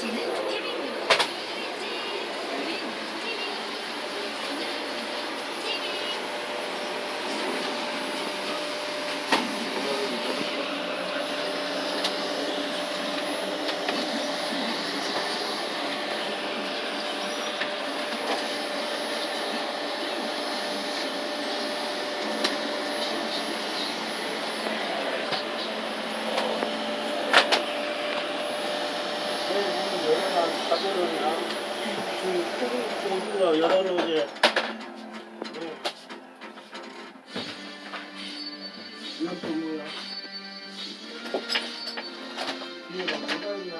이제는 티빙으로 여러 이제 이건 또 뭐야? 뒤에가 뭐가 있냐?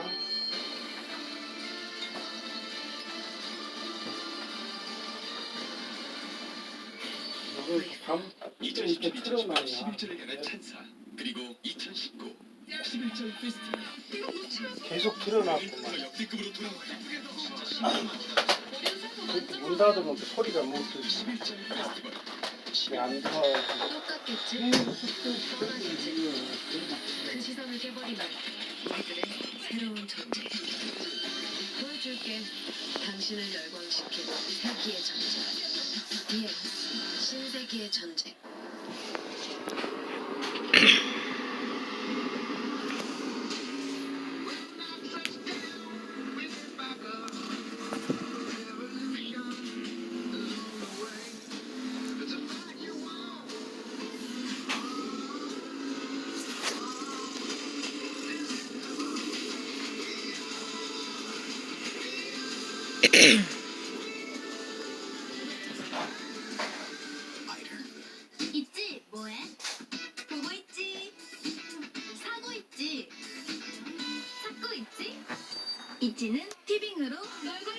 이거 밤 2012년 11절을 향한 찬사 그리고 2019 11절 페스티벌 계속 틀어놨구만. 더 역대급으로 돌아와요. 그렇게 문 닫으면 그 소리가 못 들지. 11절 페스티벌 안 들어. 똑같겠지? 뻔하겠지? 그 시선을 깨버리면 우리들의 새로운 존재 보여줄게. 당신을 열광시킨 세기의 전쟁 DX 신세기의 전쟁. 있지? 뭐해? 보고 있지? 사고 있지? 찾고 있지? 있지는 티빙으로 놀고